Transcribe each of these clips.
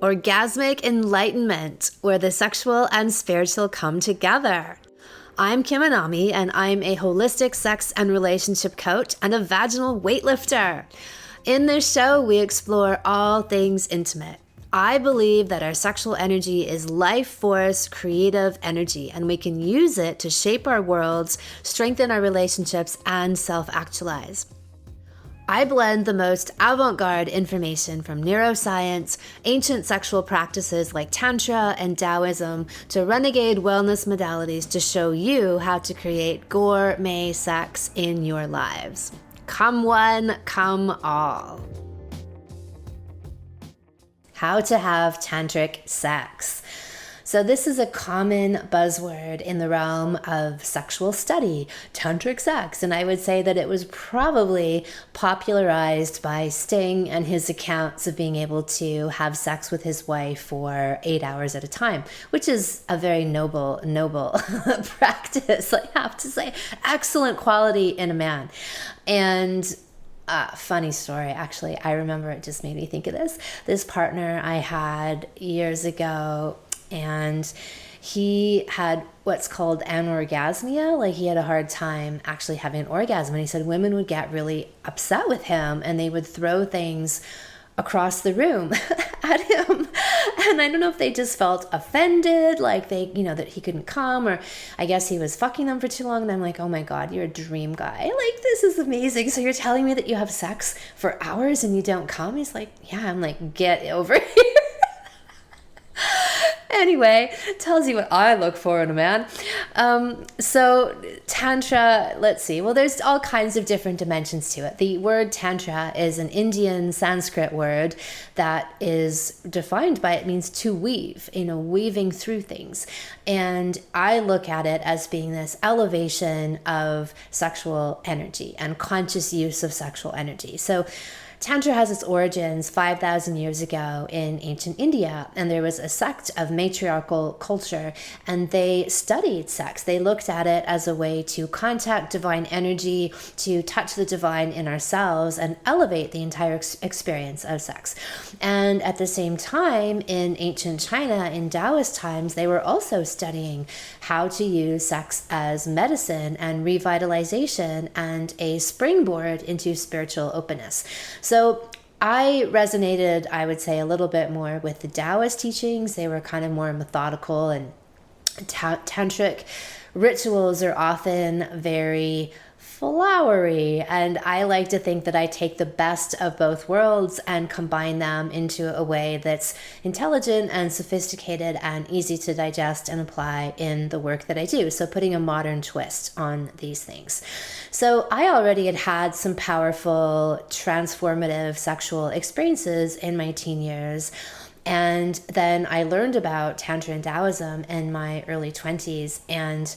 Orgasmic enlightenment, where the sexual and spiritual come together. I'm Kim Anami, and I'm a holistic sex and relationship coach and a vaginal weightlifter. In this show, we explore all things intimate. I believe that our sexual energy is life force, creative energy, and we can use it to shape our worlds, strengthen our relationships, and self-actualize. I blend the most avant-garde information from neuroscience, ancient sexual practices like Tantra and Taoism, to renegade wellness modalities to show you how to create gourmet sex in your lives. Come one, come all. How to have tantric sex. So this is a common buzzword in the realm of sexual study, tantric sex. And I would say that it was probably popularized by Sting and his accounts of being able to have sex with his wife for 8 hours at a time, which is a very noble practice. I have to say, excellent quality in a man. And funny story, actually, I remember it just made me think of this partner I had years ago. And he had what's called anorgasmia, like he had a hard time actually having an orgasm. And he said women would get really upset with him and they would throw things across the room at him. And I don't know if they just felt offended, like they, that he couldn't come, or I guess he was fucking them for too long. And I'm like, oh my God, you're a dream guy. Like, this is amazing. So you're telling me that you have sex for hours and you don't come? He's like, yeah. I'm like, get over here. Anyway, tells you what I look for in a man. So Tantra, let's see. Well, there's all kinds of different dimensions to it. The word Tantra is an Indian Sanskrit word that is defined by, it means to weave, weaving through things. And I look at it as being this elevation of sexual energy and conscious use of sexual energy. So Tantra has its origins 5,000 years ago in ancient India, and there was a sect of matriarchal culture, and they studied sex. They looked at it as a way to contact divine energy, to touch the divine in ourselves, and elevate the entire experience of sex. And at the same time, in ancient China, in Taoist times, they were also studying how to use sex as medicine and revitalization and a springboard into spiritual openness. So I resonated, I would say, a little bit more with the Taoist teachings. They were kind of more methodical, and tantric rituals are often very flowery, and I like to think that I take the best of both worlds and combine them into a way that's intelligent and sophisticated and easy to digest and apply in the work that I do. So putting a modern twist on these things. So I already had some powerful, transformative sexual experiences in my teen years. And then I learned about Tantra and Taoism in my early 20s and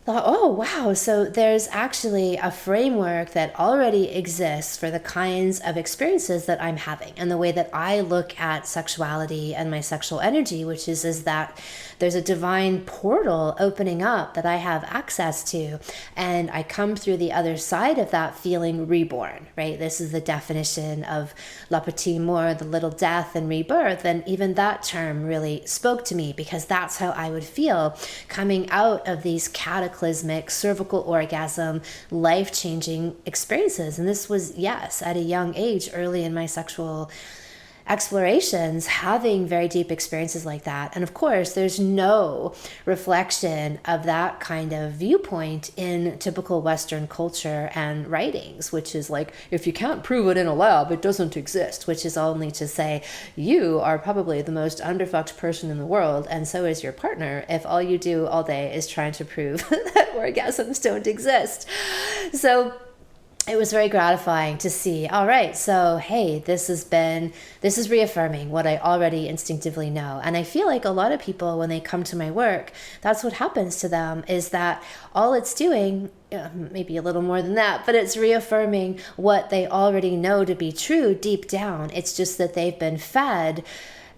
thought, oh, wow, so there's actually a framework that already exists for the kinds of experiences that I'm having and the way that I look at sexuality and my sexual energy, which is that there's a divine portal opening up that I have access to, and I come through the other side of that feeling reborn, right? This is the definition of la petite mort, the little death and rebirth, and even that term really spoke to me because that's how I would feel coming out of these cataclysmic cervical orgasm, life-changing experiences. And this was, yes, at a young age, early in my sexual explorations, having very deep experiences like that. And of course, there's no reflection of that kind of viewpoint in typical Western culture and writings, which is like, if you can't prove it in a lab, it doesn't exist, which is only to say you are probably the most underfucked person in the world, and so is your partner, if all you do all day is trying to prove that orgasms don't exist. So it was very gratifying to see, all right, so hey, this is reaffirming what I already instinctively know. And I feel like a lot of people, when they come to my work, that's what happens to them, is that all it's doing, maybe a little more than that, but it's reaffirming what they already know to be true deep down. It's just that they've been fed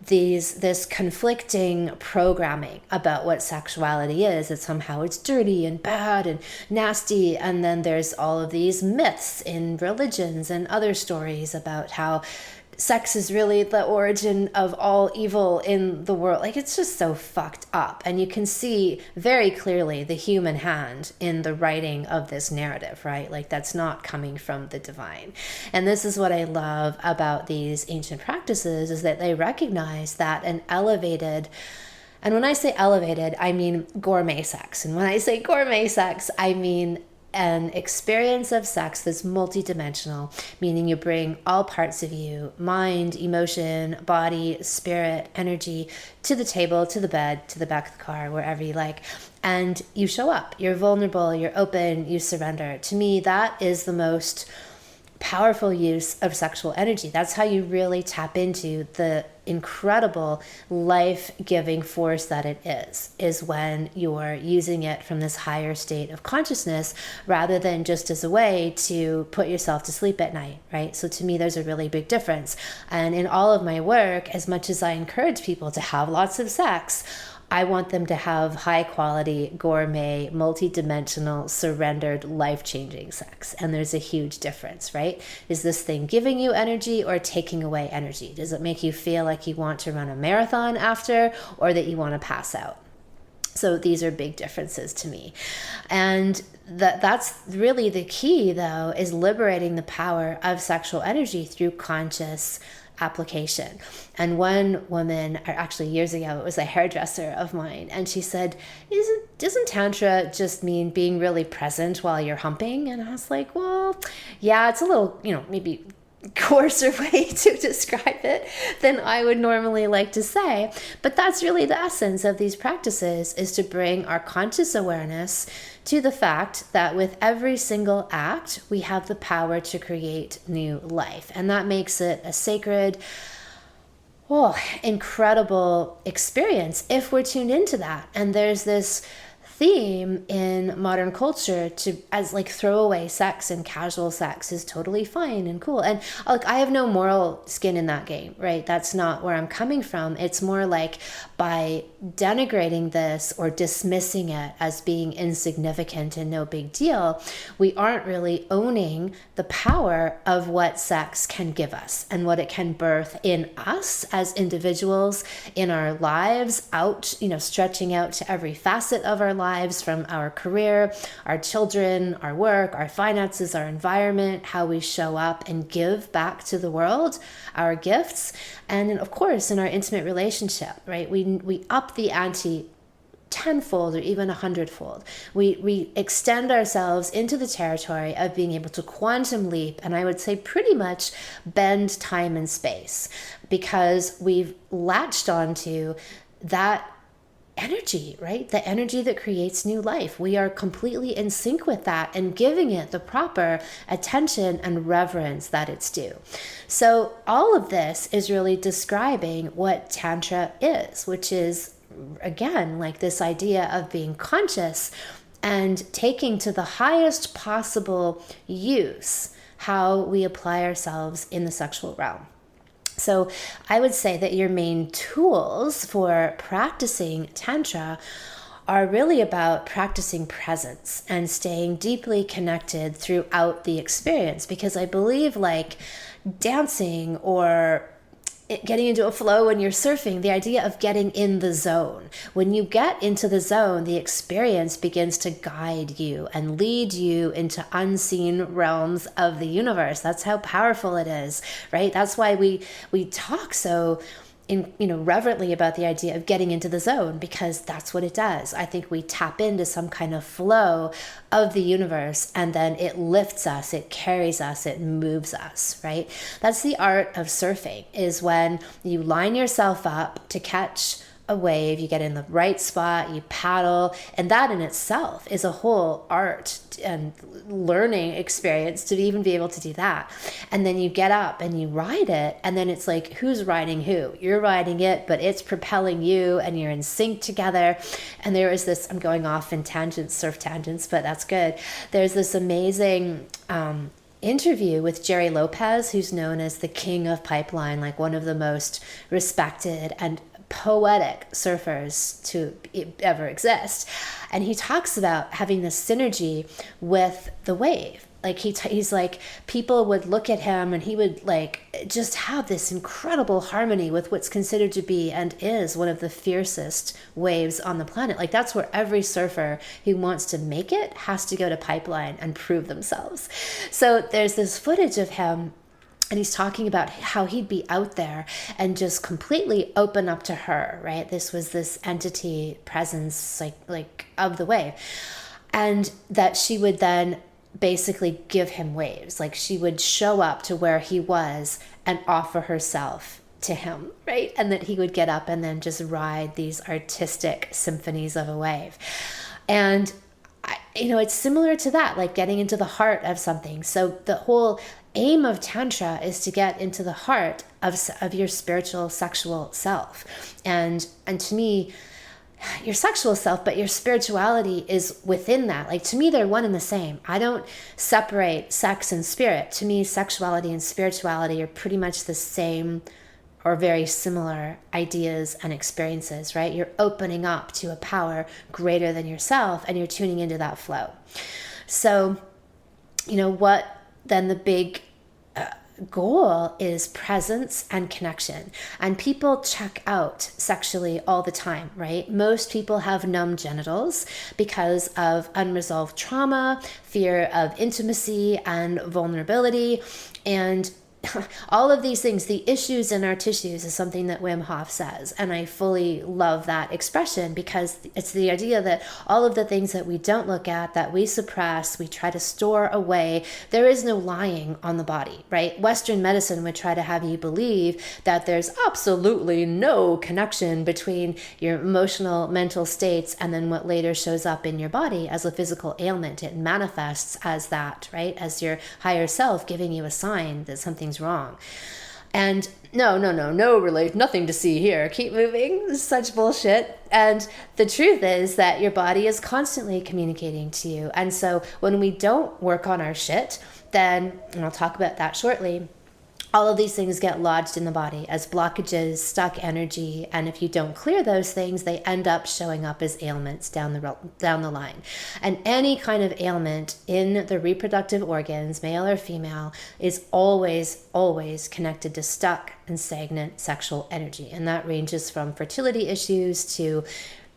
this conflicting programming about what sexuality is, that somehow it's dirty and bad and nasty. And then there's all of these myths in religions and other stories about how sex is really the origin of all evil in the world. Like, it's just so fucked up. And you can see very clearly the human hand in the writing of this narrative, right? Like, that's not coming from the divine. And this is what I love about these ancient practices, is that they recognize that an elevated, and when I say elevated, I mean gourmet sex. And when I say gourmet sex, I mean an experience of sex that's multidimensional, meaning you bring all parts of you, mind, emotion, body, spirit, energy, to the table, to the bed, to the back of the car, wherever you like. And you show up, you're vulnerable, you're open, you surrender. To me, that is the most powerful use of sexual energy. That's how you really tap into the incredible life-giving force that it is when you're using it from this higher state of consciousness rather than just as a way to put yourself to sleep at night, right? So to me, there's a really big difference. And in all of my work, as much as I encourage people to have lots of sex, I want them to have high quality, gourmet, multi-dimensional, surrendered, life-changing sex. And there's a huge difference, right? Is this thing giving you energy or taking away energy? Does it make you feel like you want to run a marathon after, or that you want to pass out? So these are big differences to me. And that's really the key, though, is liberating the power of sexual energy through conscious application. And one woman, or actually years ago, it was a hairdresser of mine, and she said, doesn't Tantra just mean being really present while you're humping? And I was like, well, yeah, it's a little, maybe coarser way to describe it than I would normally like to say. But that's really the essence of these practices, is to bring our conscious awareness to the fact that with every single act, we have the power to create new life. And that makes it a sacred, incredible experience if we're tuned into that. And there's this theme in modern culture as like throwaway sex and casual sex is totally fine and cool. And look, I have no moral skin in that game, right? That's not where I'm coming from. It's more like by denigrating this or dismissing it as being insignificant and no big deal, we aren't really owning the power of what sex can give us and what it can birth in us as individuals, in our lives, stretching out to every facet of our lives, from our career, our children, our work, our finances, our environment, how we show up and give back to the world, our gifts, and then, of course, in our intimate relationship, right? We up the ante tenfold or even 100-fold. We extend ourselves into the territory of being able to quantum leap, and I would say pretty much bend time and space, because we've latched onto that energy, right? The energy that creates new life. We are completely in sync with that and giving it the proper attention and reverence that it's due. So all of this is really describing what Tantra is, which is, again, like this idea of being conscious and taking to the highest possible use how we apply ourselves in the sexual realm. So I would say that your main tools for practicing Tantra are really about practicing presence and staying deeply connected throughout the experience, because I believe, like dancing or getting into a flow when you're surfing, the idea of getting in the zone. When you get into the zone, the experience begins to guide you and lead you into unseen realms of the universe. That's how powerful it is, right? That's why we talk so reverently about the idea of getting into the zone, because that's what it does. I think we tap into some kind of flow of the universe, and then it lifts us, it carries us, it moves us, right? That's the art of surfing, is when you line yourself up to catch a wave, you get in the right spot, you paddle, and that in itself is a whole art and learning experience to even be able to do that. And then you get up and you ride it, and then it's like, who's riding who? You're riding it, but it's propelling you, and you're in sync together. And there is this, I'm going off in tangents, surf tangents, but that's good. There's this amazing interview with Jerry Lopez, who's known as the king of pipeline, like one of the most respected and poetic surfers to ever exist. And he talks about having this synergy with the wave. like he's like, people would look at him and he would like just have this incredible harmony with what's considered to be and is one of the fiercest waves on the planet. Like that's where every surfer who wants to make it has to go to Pipeline and prove themselves. So there's this footage of him, and he's talking about how he'd be out there and just completely open up to her, right? This was this entity presence, like of the wave. And that she would then basically give him waves. Like she would show up to where he was and offer herself to him, right? And that he would get up and then just ride these artistic symphonies of a wave. And it's similar to that, like getting into the heart of something. So the whole aim of Tantra is to get into the heart of your spiritual, sexual self. And to me, your sexual self, but your spirituality is within that. Like to me, they're one and the same. I don't separate sex and spirit. To me, sexuality and spirituality are pretty much the same or very similar ideas and experiences, right? You're opening up to a power greater than yourself and you're tuning into that flow. So, what then the big goal is presence and connection. And people check out sexually all the time, right? Most people have numb genitals because of unresolved trauma, fear of intimacy and vulnerability, and all of these things. The issues in our tissues is something that Wim Hof says, and I fully love that expression because it's the idea that all of the things that we don't look at, that we suppress, we try to store away, there is no lying on the body, right? Western medicine would try to have you believe that there's absolutely no connection between your emotional, mental states and then what later shows up in your body as a physical ailment. It manifests as that, right? As your higher self giving you a sign that something's wrong. And no relate, nothing to see here. Keep moving. Such bullshit. And the truth is that your body is constantly communicating to you. And so when we don't work on our shit, then, and I'll talk about that shortly, all of these things get lodged in the body as blockages, stuck energy, and if you don't clear those things, they end up showing up as ailments down the line. And any kind of ailment in the reproductive organs, male or female, is always connected to stuck and stagnant sexual energy. And that ranges from fertility issues to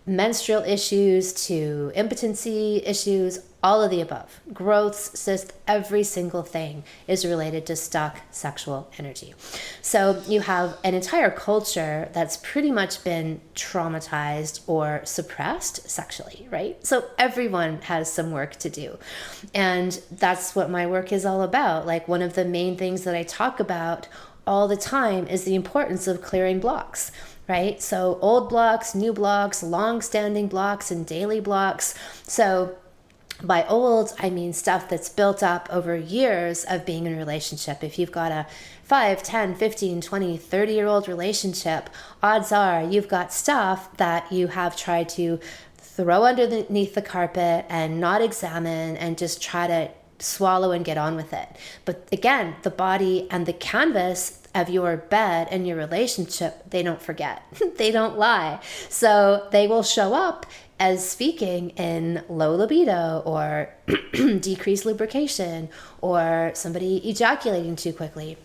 menstrual issues to impotency issues, all of the above. Growths, cysts, every single thing is related to stuck sexual energy. So you have an entire culture that's pretty much been traumatized or suppressed sexually, right? So everyone has some work to do. And that's what my work is all about. Like one of the main things that I talk about all the time is the importance of clearing blocks. Right? So old blocks, new blocks, long-standing blocks, and daily blocks. So by old, I mean stuff that's built up over years of being in a relationship. If you've got a 5, 10, 15, 20, 30-year-old relationship, odds are you've got stuff that you have tried to throw underneath the carpet and not examine and just try to swallow and get on with it. But again, the body and the canvas of your bed and your relationship, they don't forget. They don't lie. So they will show up as speaking in low libido or decreased lubrication or somebody ejaculating too quickly.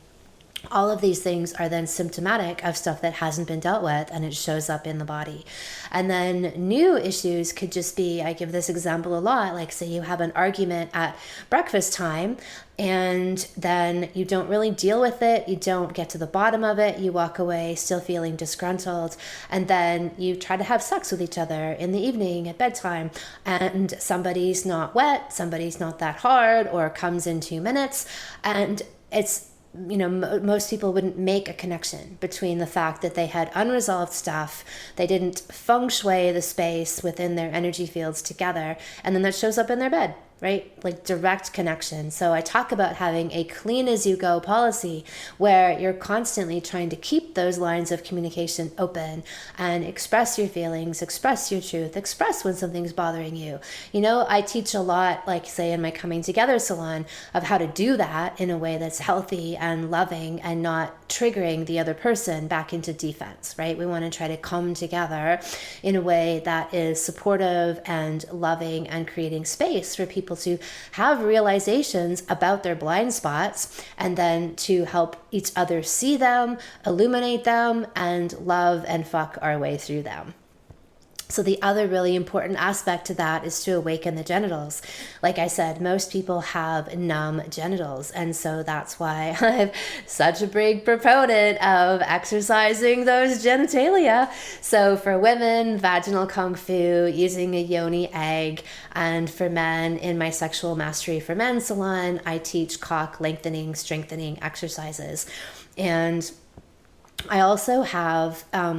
All of these things are then symptomatic of stuff that hasn't been dealt with, and it shows up in the body. And then new issues could just be, I give this example a lot, like say you have an argument at breakfast time and then you don't really deal with it, you don't get to the bottom of it, you walk away still feeling disgruntled, and then you try to have sex with each other in the evening at bedtime, and somebody's not wet, somebody's not that hard, or comes in 2 minutes, and it's most people wouldn't make a connection between the fact that they had unresolved stuff, they didn't feng shui the space within their energy fields together, and then that shows up in their bed, right? Like direct connection. So I talk about having a clean as you go policy where you're constantly trying to keep those lines of communication open and express your feelings, express your truth, express when something's bothering you. I teach a lot, like say in my Coming Together salon, of how to do that in a way that's healthy and loving and not triggering the other person back into defense, right? We want to try to come together in a way that is supportive and loving and creating space for people people to have realizations about their blind spots, and then to help each other see them, illuminate them, and love and fuck our way through them. So the other really important aspect to that is to awaken the genitals. Like I said, most people have numb genitals. And so that's why I'm such a big proponent of exercising those genitalia. So for women, vaginal kung fu, using a yoni egg. And for men, in my Sexual Mastery for Men salon, I teach cock lengthening, strengthening exercises. And I also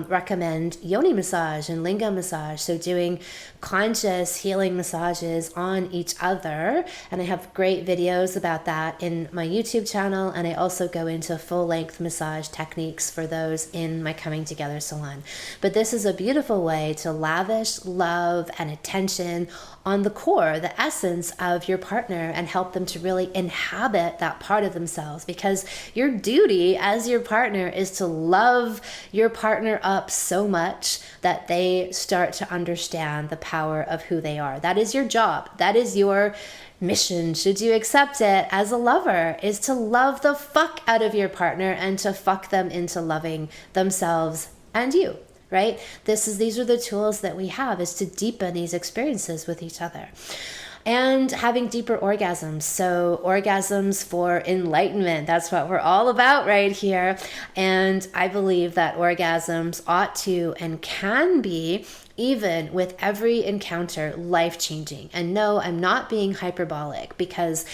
recommend yoni massage and linga massage, so doing conscious healing massages on each other, and I have great videos about that in my YouTube channel, and I also go into full-length massage techniques for those in my Coming Together salon. But this is a beautiful way to lavish love and attention on the core, the essence of your partner, and help them to really inhabit that part of themselves, because your duty as your partner is to love your partner up so much that they start to understand the power of who they are. That is your job. That is your mission, should you accept it as a lover, is to love the fuck out of your partner and to fuck them into loving themselves and you. Right? These are the tools that we have, is to deepen these experiences with each other. And having deeper orgasms. So orgasms for enlightenment. That's what we're all about right here. And I believe that orgasms ought to and can be, even with every encounter, life-changing. And no, I'm not being hyperbolic, because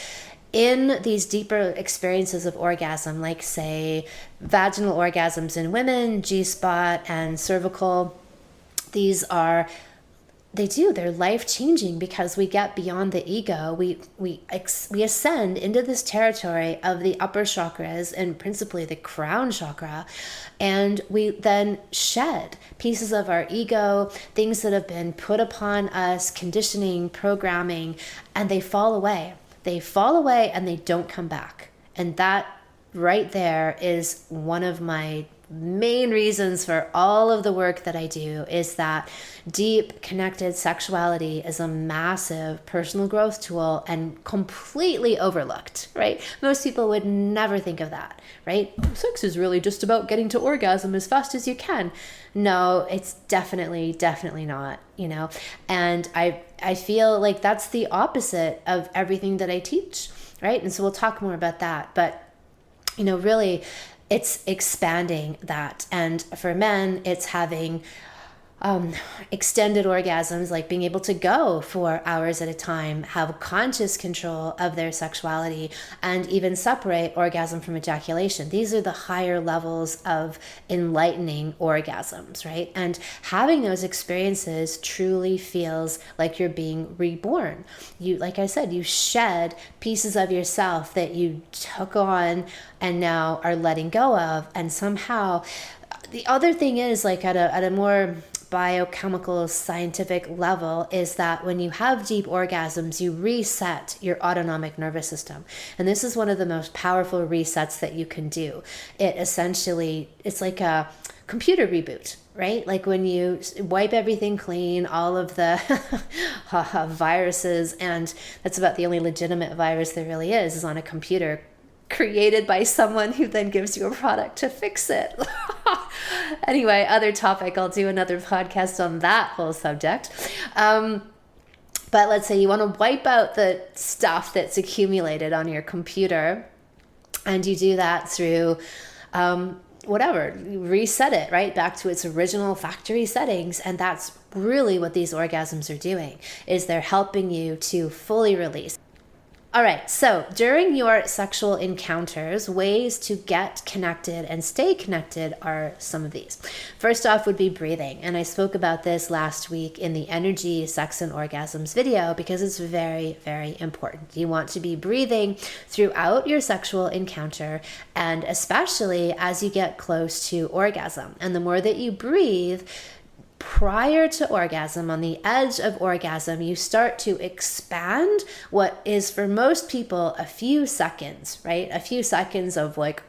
in these deeper experiences of orgasm, like say vaginal orgasms in women, G-spot and cervical, they're life-changing, because we get beyond the ego. We ascend into this territory of the upper chakras, and principally the crown chakra, and we then shed pieces of our ego, things that have been put upon us, conditioning, programming, and they fall away. They fall away and they don't come back. And that right there is one of my main reasons for all of the work that I do, is that deep connected sexuality is a massive personal growth tool and completely overlooked, right? Most people would never think of that, right? Sex is really just about getting to orgasm as fast as you can. No, it's definitely not, and I feel like that's the opposite of everything that I teach, right? And so we'll talk more about that, but really it's expanding that. And for men, it's having extended orgasms, like being able to go for hours at a time, have conscious control of their sexuality, and even separate orgasm from ejaculation. These are the higher levels of enlightening orgasms, right? And having those experiences truly feels like you're being reborn. You, like I said, you shed pieces of yourself that you took on and now are letting go of. And somehow, the other thing is, like at a more biochemical scientific level, is that when you have deep orgasms, you reset your autonomic nervous system. And this is one of the most powerful resets that you can do. It's like a computer reboot, right? Like when you wipe everything clean, all of the viruses, and that's about the only legitimate virus there really is on a computer, created by someone who then gives you a product to fix it. Anyway, other topic. I'll do another podcast on that whole subject. But let's say you want to wipe out the stuff that's accumulated on your computer, and you do that through reset it right back to its original factory settings. And that's really what these orgasms are doing, is they're helping you to fully release. All right, so during your sexual encounters, ways to get connected and stay connected are some of these. First off would be breathing. And I spoke about this last week in the Energy, Sex, and Orgasms video, because it's very, very important. You want to be breathing throughout your sexual encounter, and especially as you get close to orgasm. And the more that you breathe prior to orgasm, on the edge of orgasm, you start to expand what is for most people a few seconds, right? A few seconds of like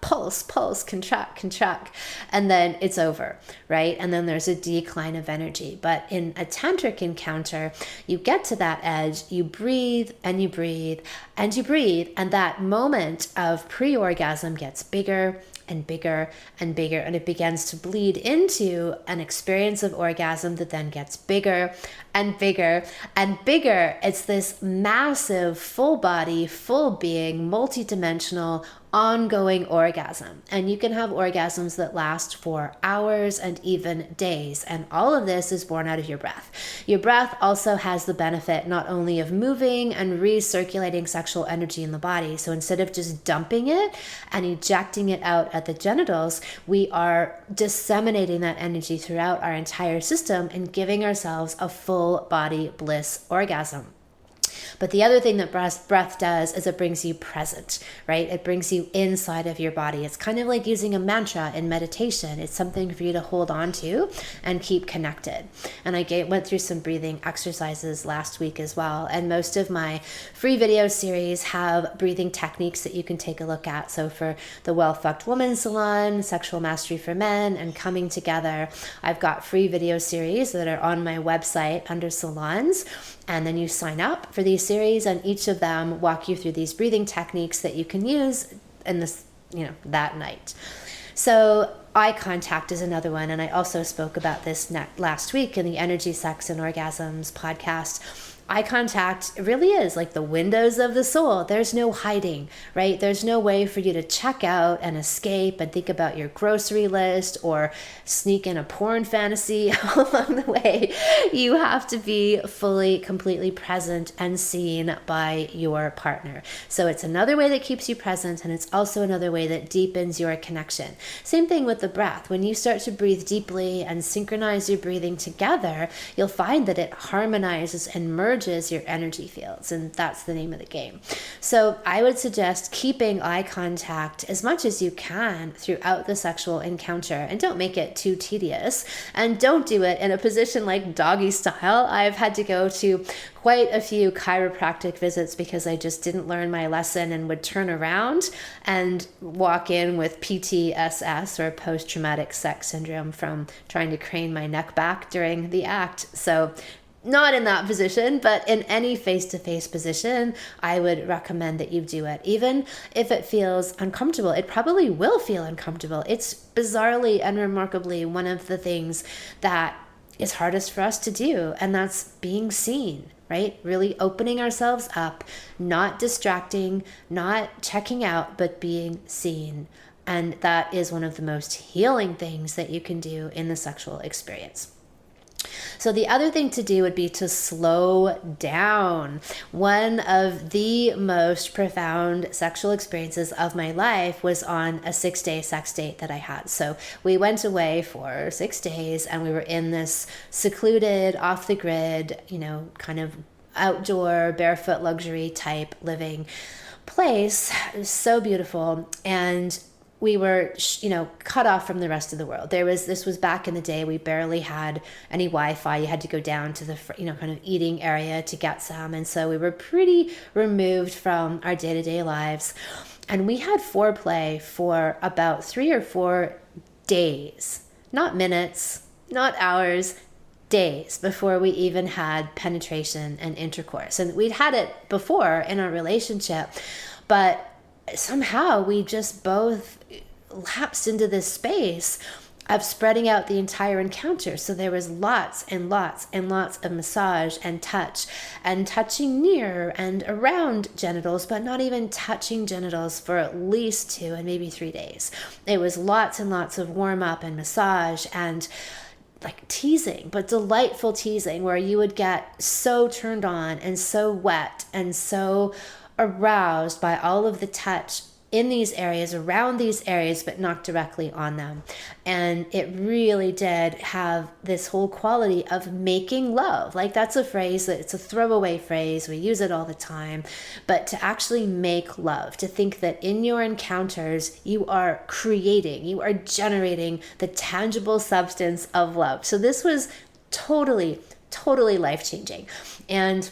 pulse, contract, and then it's over, right? And then there's a decline of energy. But in a tantric encounter, you get to that edge, you breathe and you breathe and you breathe, and that moment of pre-orgasm gets bigger and bigger and bigger, and it begins to bleed into an experience of orgasm that then gets bigger and bigger and bigger. It's this massive, full body, full being, multidimensional, ongoing orgasm. And you can have orgasms that last for hours and even days. And all of this is born out of your breath. Your breath also has the benefit not only of moving and recirculating sexual energy in the body. So instead of just dumping it and ejecting it out at the genitals, we are disseminating that energy throughout our entire system and giving ourselves a full body bliss orgasm. But the other thing that breath does is it brings you present, right? It brings you inside of your body. It's kind of like using a mantra in meditation. It's something for you to hold on to and keep connected. And I went through some breathing exercises last week as well. And most of my free video series have breathing techniques that you can take a look at. So for the Well-Fucked Woman Salon, Sexual Mastery for Men, and Coming Together, I've got free video series that are on my website under salons. And then you sign up for these series, and each of them walk you through these breathing techniques that you can use in this, that night. So eye contact is another one. And I also spoke about this last week in the Energy, Sex, and Orgasms podcast. Eye contact really is like the windows of the soul. There's no hiding, right? There's no way for you to check out and escape and think about your grocery list or sneak in a porn fantasy along the way. You have to be fully, completely present and seen by your partner. So it's another way that keeps you present, and it's also another way that deepens your connection. Same thing with the breath. When you start to breathe deeply and synchronize your breathing together, you'll find that it harmonizes and merges your energy fields, and that's the name of the game. So I would suggest keeping eye contact as much as you can throughout the sexual encounter, and don't make it too tedious, and don't do it in a position like doggy style. I've had to go to quite a few chiropractic visits because I just didn't learn my lesson and would turn around and walk in with PTSS, or post-traumatic sex syndrome, from trying to crane my neck back during the act. So not in that position, but in any face-to-face position, I would recommend that you do it. Even if it feels uncomfortable, it probably will feel uncomfortable. It's bizarrely and remarkably one of the things that is hardest for us to do, and that's being seen, right? Really opening ourselves up, not distracting, not checking out, but being seen. And that is one of the most healing things that you can do in the sexual experience. So the other thing to do would be to slow down. One of the most profound sexual experiences of my life was on a 6-day sex date that I had. So we went away for 6 days, and we were in this secluded, off the grid, kind of outdoor, barefoot luxury type living place. It was so beautiful. And we were, cut off from the rest of the world. This was back in the day, we barely had any Wi-Fi. You had to go down to the, kind of eating area to get some. And so we were pretty removed from our day-to-day lives. And we had foreplay for about 3 or 4 days, not minutes, not hours, days before we even had penetration and intercourse. And we'd had it before in our relationship, but somehow we just both lapsed into this space of spreading out the entire encounter. So there was lots and lots and lots of massage and touch, and touching near and around genitals, but not even touching genitals for at least 2 and maybe 3 days. It was lots and lots of warm up and massage and like teasing, but delightful teasing, where you would get so turned on and so wet and so aroused by all of the touch in these areas, around these areas, but not directly on them. And it really did have this whole quality of making love. Like, that's a phrase that it's a throwaway phrase. We use it all the time. But to actually make love, to think that in your encounters, you are creating, you are generating the tangible substance of love. So this was totally, totally life-changing. And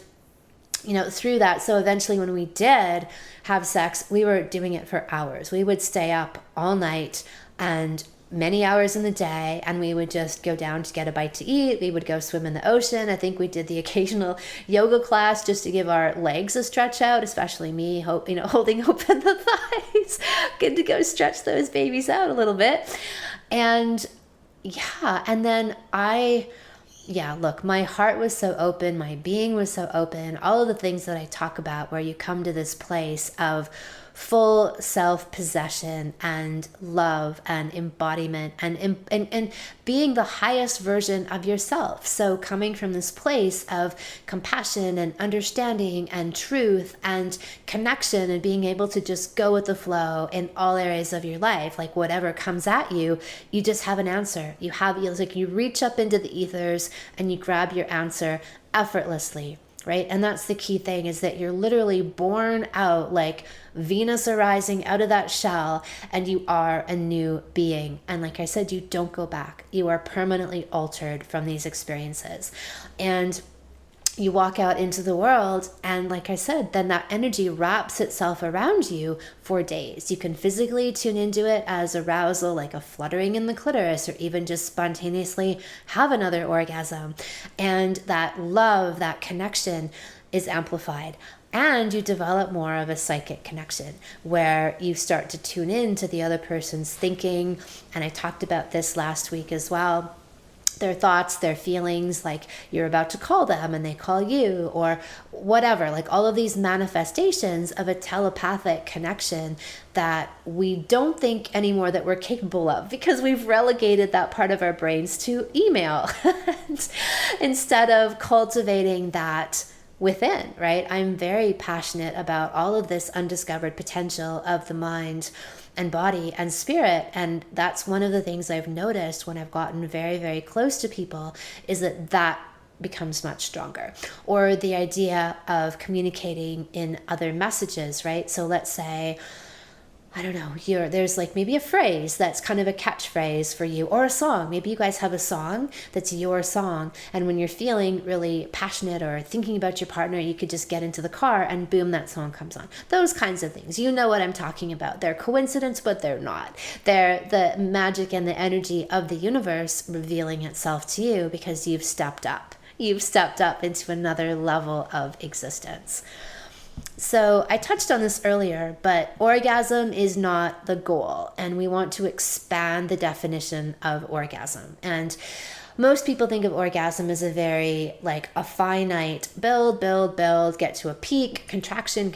through that. So eventually when we did have sex, we were doing it for hours. We would stay up all night and many hours in the day, and we would just go down to get a bite to eat. We would go swim in the ocean. I think we did the occasional yoga class just to give our legs a stretch out, especially me, holding open the thighs. Good to go stretch those babies out a little bit. And then look, my heart was so open, my being was so open, all of the things that I talk about where you come to this place of full self-possession and love and embodiment and being the highest version of yourself. So coming from this place of compassion and understanding and truth and connection and being able to just go with the flow in all areas of your life, like whatever comes at you, you just have an answer. It's like you reach up into the ethers and you grab your answer effortlessly. Right? And that's the key thing, is that you're literally born out like Venus arising out of that shell, and you are a new being. And like I said, you don't go back. You are permanently altered from these experiences. And you walk out into the world, and like I said, then that energy wraps itself around you for days. You can physically tune into it as arousal, like a fluttering in the clitoris, or even just spontaneously have another orgasm. And that love, that connection is amplified. And you develop more of a psychic connection where you start to tune in to the other person's thinking. And I talked about this last week as well. Their thoughts, their feelings, like you're about to call them and they call you, or whatever, like all of these manifestations of a telepathic connection that we don't think anymore that we're capable of, because we've relegated that part of our brains to email instead of cultivating that within, right? I'm very passionate about all of this undiscovered potential of the mind and body and spirit. And that's one of the things I've noticed when I've gotten very, very close to people, is that becomes much stronger. Or the idea of communicating in other messages, right? So let's say, I don't know, there's like maybe a phrase that's kind of a catchphrase for you, or a song. Maybe you guys have a song that's your song. And when you're feeling really passionate or thinking about your partner, you could just get into the car and boom, that song comes on. Those kinds of things. You know what I'm talking about. They're coincidence, but they're not. They're the magic and the energy of the universe revealing itself to you because you've stepped up. You've stepped up into another level of existence. So I touched on this earlier, but orgasm is not the goal, and we want to expand the definition of orgasm. And most people think of orgasm as a very like a finite build, get to a peak, contraction,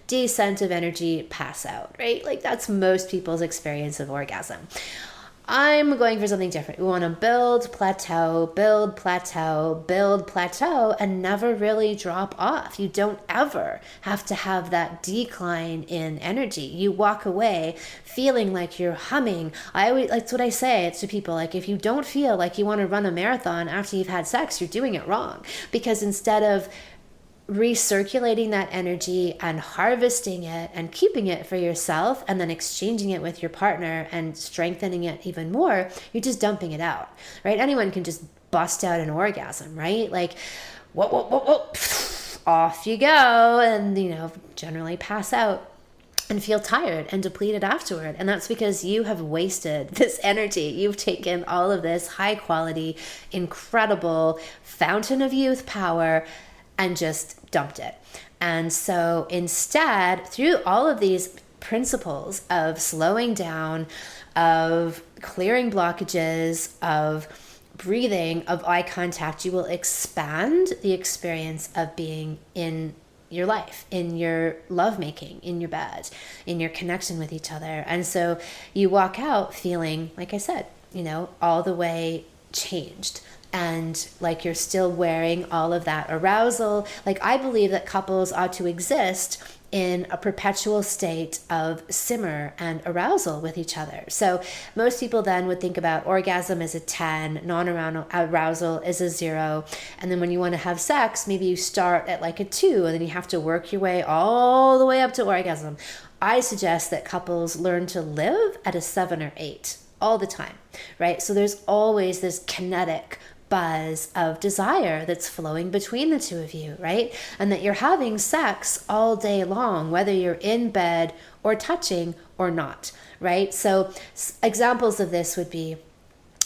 descent of energy, pass out, right? Like that's most people's experience of orgasm. I'm going for something different. We want to build, plateau, and never really drop off. You don't ever have to have that decline in energy. You walk away feeling like you're humming. That's what I say to people. Like, if you don't feel like you want to run a marathon after you've had sex, you're doing it wrong. Because instead of recirculating that energy and harvesting it and keeping it for yourself and then exchanging it with your partner and strengthening it even more, you're just dumping it out, right? Anyone can just bust out an orgasm, right? Like, whoa, off you go, and generally pass out and feel tired and depleted afterward. And that's because you have wasted this energy. You've taken all of this high quality, incredible fountain of youth power and just dumped it. And so instead, through all of these principles of slowing down, of clearing blockages, of breathing, of eye contact, you will expand the experience of being in your life, in your lovemaking, in your bed, in your connection with each other. And so you walk out feeling, like I said, all the way changed. And like you're still wearing all of that arousal. Like, I believe that couples ought to exist in a perpetual state of simmer and arousal with each other. So most people then would think about orgasm as a 10, non-arousal as a 0. And then when you want to have sex, maybe you start at like a 2, and then you have to work your way all the way up to orgasm. I suggest that couples learn to live at a 7 or 8 all the time, right? So there's always this kinetic buzz of desire that's flowing between the two of you, right? And that you're having sex all day long, whether you're in bed or touching or not, right? So examples of this would be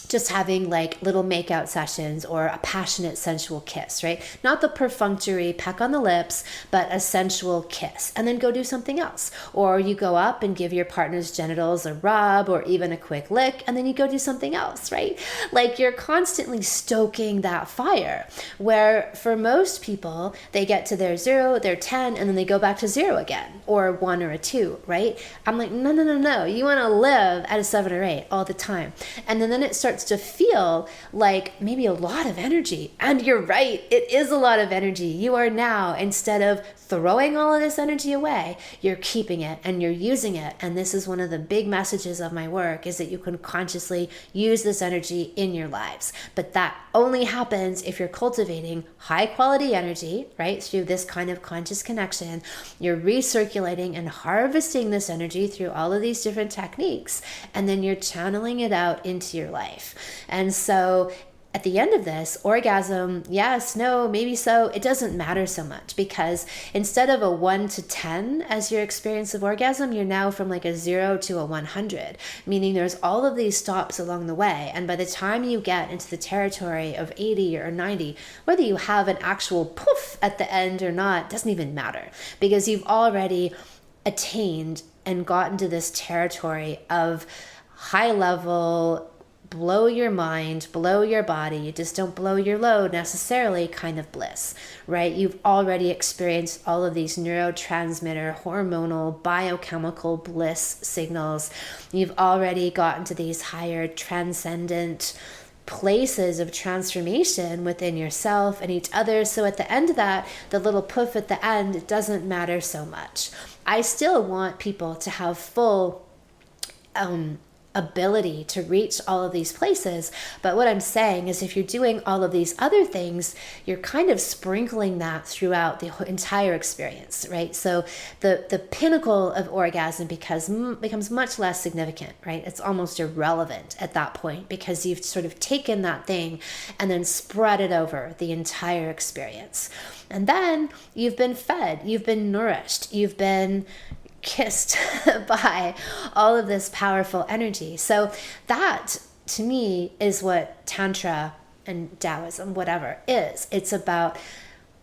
just having like little makeout sessions or a passionate sensual kiss, right? Not the perfunctory peck on the lips, but a sensual kiss, and then go do something else. Or you go up and give your partner's genitals a rub or even a quick lick, and then you go do something else, right? Like you're constantly stoking that fire, where for most people, they get to their 0, their 10, and then they go back to 0 again, or 1 or a 2, right? I'm like, no. You want to live at a 7 or 8 all the time. And then it starts to feel like maybe a lot of energy. And you're right, it is a lot of energy. You are now, instead of throwing all of this energy away, you're keeping it and you're using it. And this is one of the big messages of my work, is that you can consciously use this energy in your lives. But that only happens if you're cultivating high quality energy, right? Through this kind of conscious connection. You're recirculating and harvesting this energy through all of these different techniques, and then you're channeling it out into your life. And so at the end of this, orgasm, yes, no, maybe so, it doesn't matter so much, because instead of a 1 to 10 as your experience of orgasm, you're now from like a 0 to a 100, meaning there's all of these stops along the way. And by the time you get into the territory of 80 or 90, whether you have an actual poof at the end or not, doesn't even matter, because you've already attained and gotten to this territory of high level, blow your mind, blow your body, just don't blow your load necessarily kind of bliss, right? You've already experienced all of these neurotransmitter, hormonal, biochemical bliss signals. You've already gotten to these higher transcendent places of transformation within yourself and each other. So at the end of that, the little poof at the end, it doesn't matter so much. I still want people to have full ability to reach all of these places. But what I'm saying is, if you're doing all of these other things, you're kind of sprinkling that throughout the entire experience, right? So the pinnacle of orgasm becomes much less significant, right? It's almost irrelevant at that point, because you've sort of taken that thing and then spread it over the entire experience. And then you've been fed, you've been nourished, you've been kissed by all of this powerful energy. So that, to me, is what Tantra and Taoism, whatever, is. It's about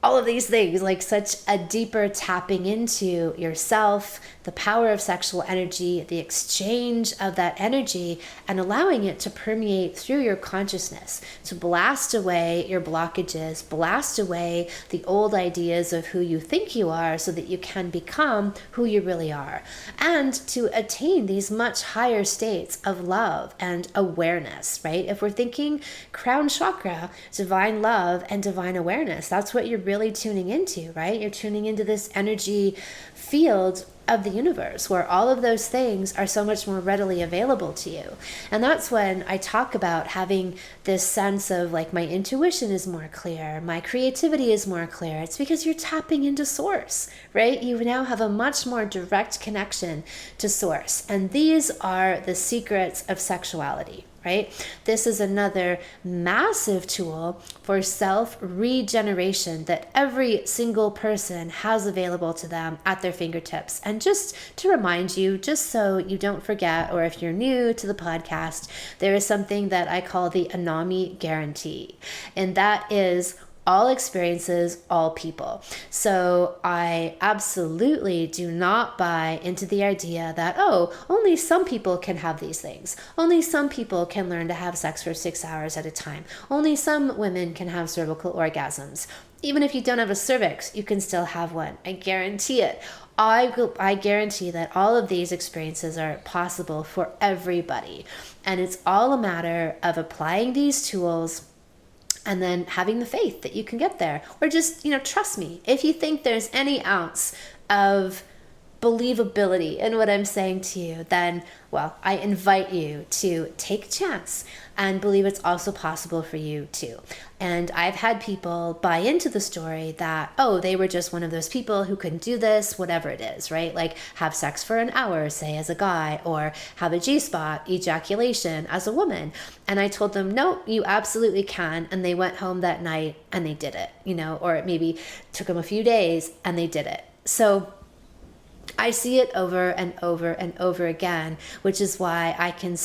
all of these things, like such a deeper tapping into yourself, the power of sexual energy, the exchange of that energy, and allowing it to permeate through your consciousness, to blast away your blockages, blast away the old ideas of who you think you are, so that you can become who you really are, and to attain these much higher states of love and awareness, right? If we're thinking crown chakra, divine love and divine awareness, that's what you're really tuning into, right? You're tuning into this energy field of the universe, where all of those things are so much more readily available to you. And that's when I talk about having this sense of like, my intuition is more clear, my creativity is more clear. It's because you're tapping into source, right? You now have a much more direct connection to source. And these are the secrets of sexuality, right? This is another massive tool for self-regeneration that every single person has available to them at their fingertips. And just to remind you, just so you don't forget, or if you're new to the podcast, there is something that I call the Anami Guarantee. And that is all experiences, all people. So I absolutely do not buy into the idea that, oh, only some people can have these things. Only some people can learn to have sex for 6 hours at a time. Only some women can have cervical orgasms. Even if you don't have a cervix, you can still have one. I guarantee it. I guarantee that all of these experiences are possible for everybody. And it's all a matter of applying these tools and then having the faith that you can get there. Or just, trust me. If you think there's any ounce of believability in what I'm saying to you, then, well, I invite you to take a chance and believe it's also possible for you too. And I've had people buy into the story that, oh, they were just one of those people who couldn't do this, whatever it is, right? Like have sex for an hour, say, as a guy, or have a G-spot ejaculation as a woman. And I told them, no, you absolutely can. And they went home that night and they did it, or it maybe took them a few days and they did it. So I see it over and over and over again, which is why I can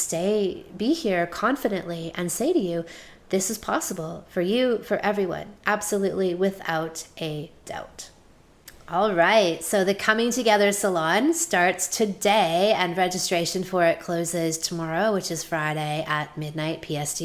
be here confidently and say to you, this is possible for you, for everyone, absolutely, without a doubt. All right, so the Coming Together Salon starts today and registration for it closes tomorrow, which is Friday at midnight PST.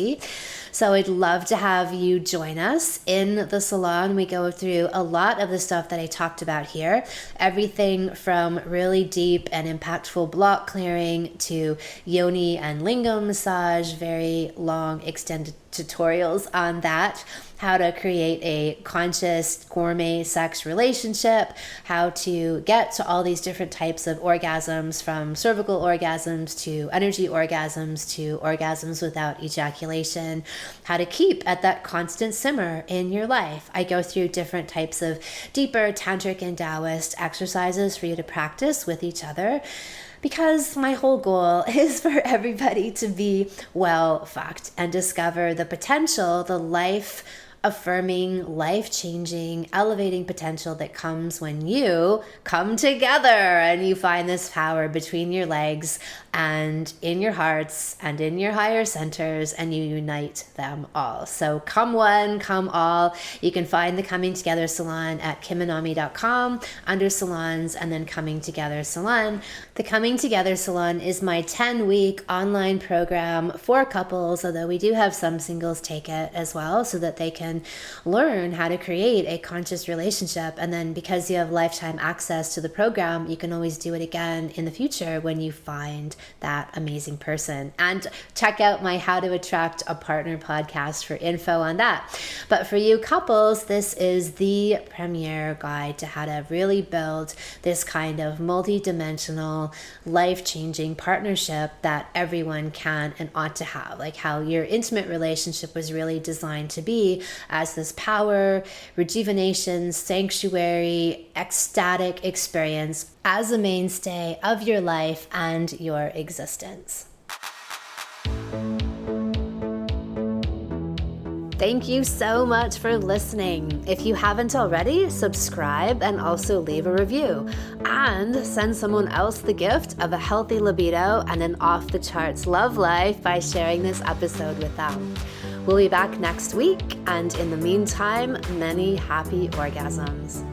So I'd love to have you join us in the salon. We go through a lot of the stuff that I talked about here, everything from really deep and impactful block clearing to yoni and lingam massage, very long extended tutorials on that, how to create a conscious gourmet sex relationship, how to get to all these different types of orgasms, from cervical orgasms to energy orgasms to orgasms without ejaculation, how to keep at that constant simmer in your life. I go through different types of deeper tantric and Taoist exercises for you to practice with each other, because my whole goal is for everybody to be well fucked and discover the potential, the life affirming, life-changing, elevating potential that comes when you come together and you find this power between your legs and in your hearts and in your higher centers, and you unite them all. So come one, come all. You can find the Coming Together Salon at kiminami.com under salons, and then Coming Together Salon. The Coming Together Salon is my 10-week online program for couples, although we do have some singles take it as well, so that they can learn how to create a conscious relationship. And then because you have lifetime access to the program, you can always do it again in the future when you find that amazing person. And check out my How to Attract a Partner podcast for info on that. But for you couples, this is the premier guide to how to really build this kind of multi-dimensional, life-changing partnership that everyone can and ought to have. Like how your intimate relationship was really designed to be, as this power, rejuvenation, sanctuary, ecstatic experience as a mainstay of your life and your existence. Thank you so much for listening. If you haven't already, subscribe and also leave a review. And send someone else the gift of a healthy libido and an off-the-charts love life by sharing this episode with them. We'll be back next week, and in the meantime, many happy orgasms.